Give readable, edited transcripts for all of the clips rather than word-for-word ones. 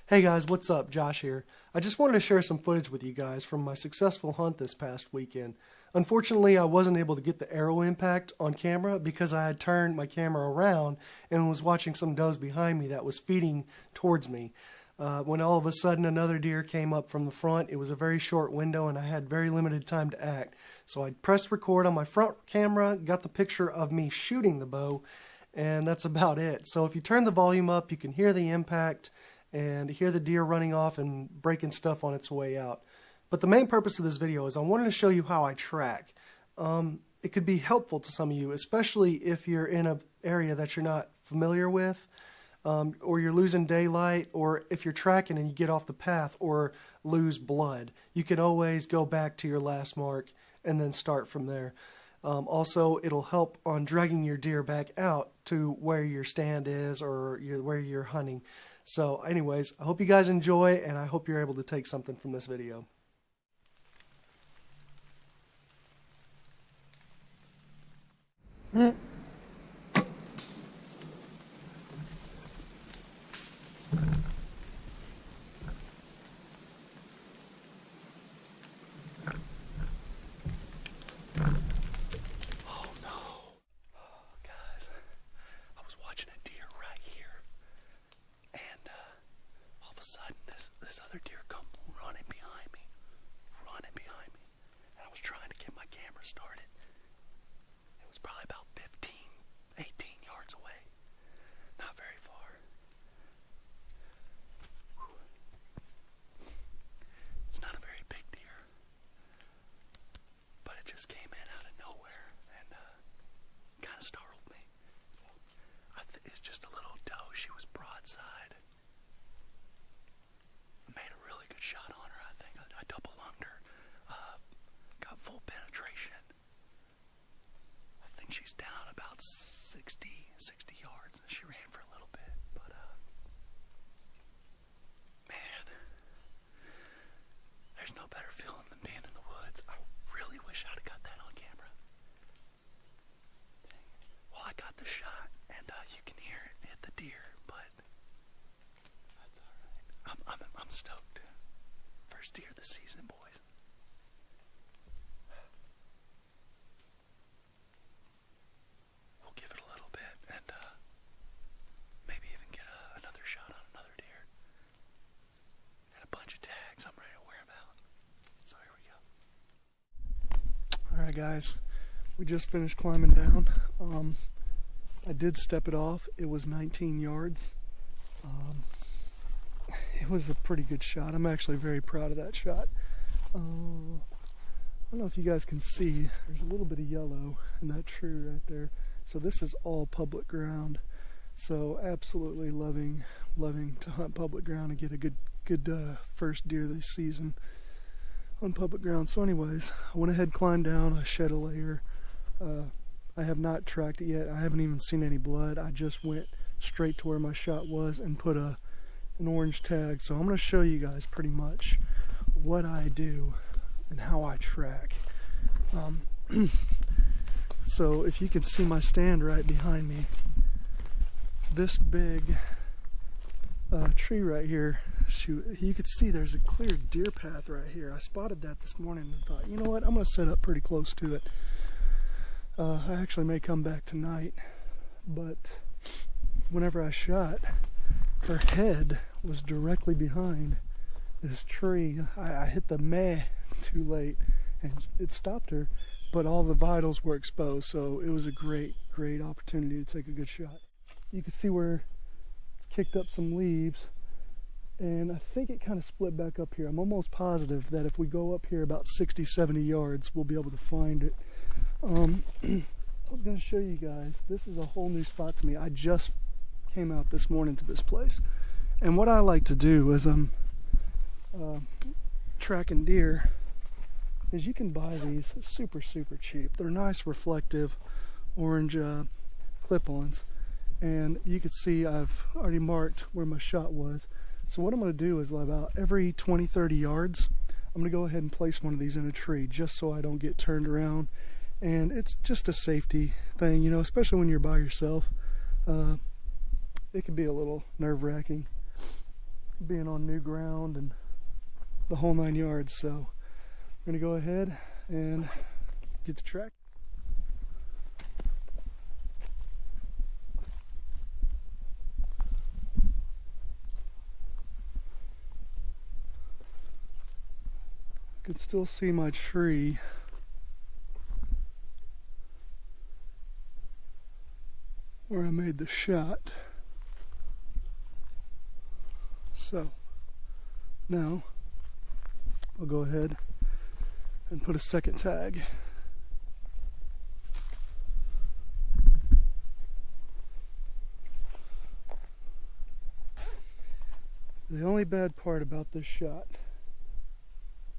Hey guys, what's up? Josh here. I just wanted to share some footage with you guys from my successful hunt this past weekend. Unfortunately, I wasn't able to get the arrow impact on camera because I had turned my camera around and was watching some does behind me that was feeding towards me. When all of a sudden another deer came up from the front, it was a very short window and I had very limited time to act. So I pressed record on my front camera, got the picture of me shooting the bow, and that's about it. So if you turn the volume up, you can hear the impact and hear the deer running off and breaking stuff on its way out. But the main purpose of this video is I wanted to show you how I track. It could be helpful to some of you, especially if you're in an area that you're not familiar with, or you're losing daylight, or if you're tracking and you get off the path or lose blood. You can always go back to your last mark and then start from there. Also, it'll help on dragging your deer back out to where your stand is or where you're hunting. So anyways, I hope you guys enjoy, and I hope you're able to take something from this video. This other deer come running behind me, and I was trying to get my camera started. It was probably about 15, 18 yards away, not very far. It's not a very big deer, but it just came in out of nowhere and kind of startled me. It's just a little doe. She was broadside. Made a really good shot on her, I think. I double lunged her. Got full penetration. I think she's down about 60 yards. She ran for a little bit, but man, there's no better feeling than being in the woods. I really wish I'd have got that on camera. Well, I got the shot, and you can hear it hit the deer, but that's alright. I'm stoked. First deer of the season, boys. We'll give it a little bit and maybe even get another shot on another deer. And a bunch of tags. I'm ready to wear them out. So here we go. Alright guys, we just finished climbing down. I did step it off. It was 19 yards. It was a pretty good shot. I'm actually very proud of that shot. I don't know if you guys can see, there's a little bit of yellow in that tree right there. So this is all public ground. So absolutely loving to hunt public ground and get a good first deer this season on public ground. So anyways, I went ahead, climbed down, I shed a layer. I have not tracked it yet. I haven't even seen any blood. I just went straight to where my shot was and put an orange tag. So I'm going to show you guys pretty much what I do and how I track. So if you can see my stand right behind me, this big tree right here, you could see there's a clear deer path right here. I spotted that this morning and thought, you know what, I'm going to set up pretty close to it. I actually may come back tonight, but whenever I shot, her head was directly behind this tree. I hit the meh too late and it stopped her, but all the vitals were exposed, so it was a great opportunity to take a good shot. You can see where it's kicked up some leaves, and I think it kind of split back up here. I'm almost positive that if we go up here about 60-70 yards, we'll be able to find it. I was going to show you guys, this is a whole new spot to me. I just came out this morning to this place, and what I like to do as I'm tracking deer is you can buy these super cheap. They're nice reflective orange clip-ons, and you can see I've already marked where my shot was. So what I'm going to do is about every 20-30 yards I'm going to go ahead and place one of these in a tree just so I don't get turned around. And it's just a safety thing, you know, especially when you're by yourself. It can be a little nerve-wracking. being on new ground and the whole 9 yards. So I'm gonna go ahead and get the track. I can still see my tree. Where I made the shot. So now I'll go ahead and put a second tag. The only bad part about this shot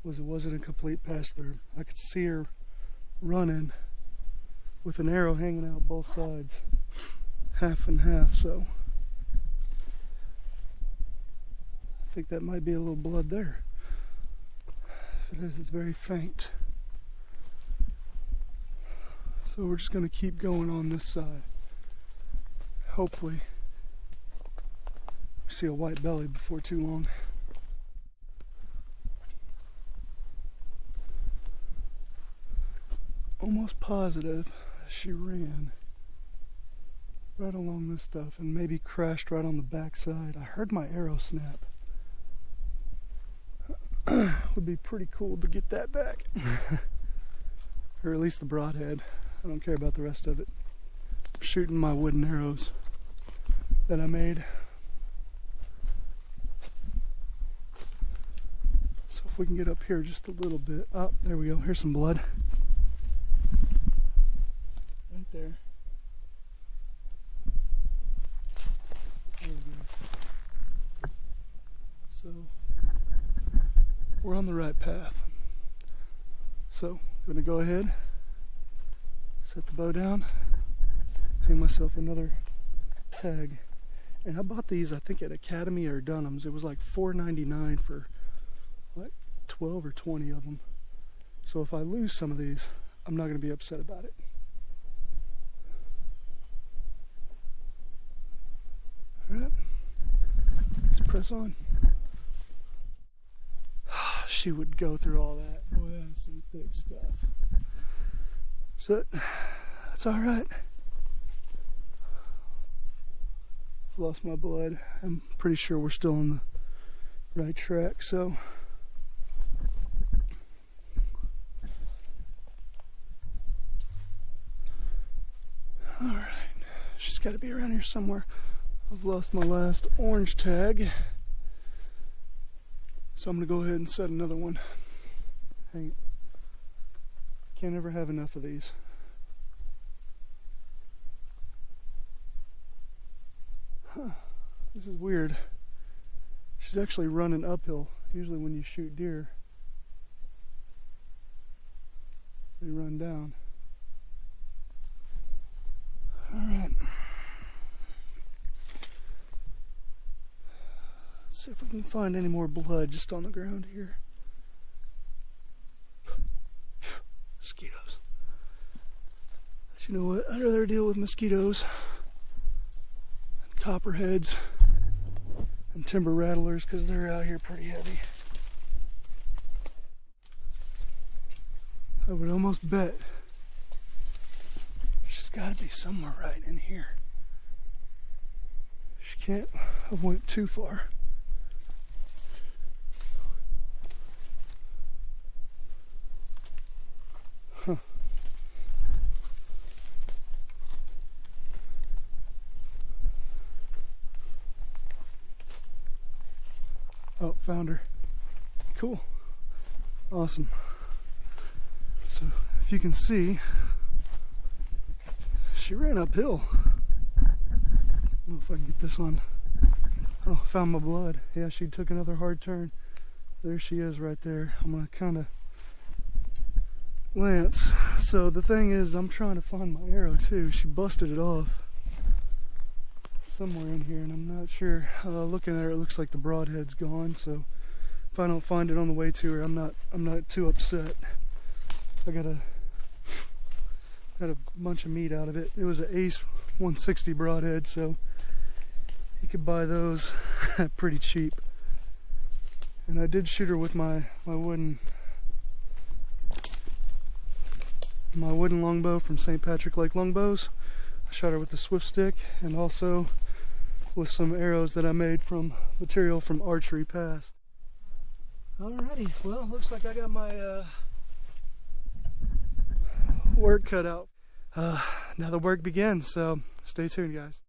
was it wasn't a complete pass through. I could see her running with an arrow hanging out both sides, half and half, so I think that might be a little blood there. If it is, it's very faint. So we're just going to keep going on this side. Hopefully we see a white belly before too long. Almost positive she ran right along this stuff and maybe crashed right on the back side. I heard my arrow snap. Would be pretty cool to get that back. Or at least the broadhead. I don't care about the rest of it. I'm shooting my wooden arrows that I made. So if we can get up here just a little bit. Oh, there we go. Here's some blood. Right there. There we go. So we're on the right path. So I'm gonna go ahead, set the bow down, hang myself another tag. And I bought these, I think at Academy or Dunham's. It was like $4.99 for like 12 or 20 of them. So if I lose some of these, I'm not gonna be upset about it. All right, let's press on. She would go through all that. Boy, that's some thick stuff. So that's all right. Lost my blood. I'm pretty sure we're still on the right track. So all right, she's got to be around here somewhere. I've lost my last orange tag. So I'm going to go ahead and set another one. Hang it. Can't ever have enough of these. Huh. This is weird. She's actually running uphill. Usually when you shoot deer, they run down. Alright. See if we can find any more blood just on the ground here. Mosquitoes. But you know what? I'd rather deal with mosquitoes and copperheads and timber rattlers because they're out here pretty heavy. I would almost bet she's got to be somewhere right in here. She can't have went too far. Huh. Oh, found her. Cool. Awesome. So, if you can see, she ran uphill. I don't know if I can get this on. Oh, found my blood. Yeah, she took another hard turn. There she is right there. I'm going to kind of glance. So the thing is, I'm trying to find my arrow too. She busted it off somewhere in here, and I'm not sure. Looking at her, it looks like the broadhead's gone. So if I don't find it on the way to her, I'm not too upset. I got a bunch of meat out of it. It was an Ace 160 broadhead, so you could buy those pretty cheap. And I did shoot her with my wooden longbow from St. Patrick Lake Longbows. I shot her with the Swift stick and also with some arrows that I made from material from archery past. Alrighty, well, looks like I got my work cut out. Now the work begins, so stay tuned, guys.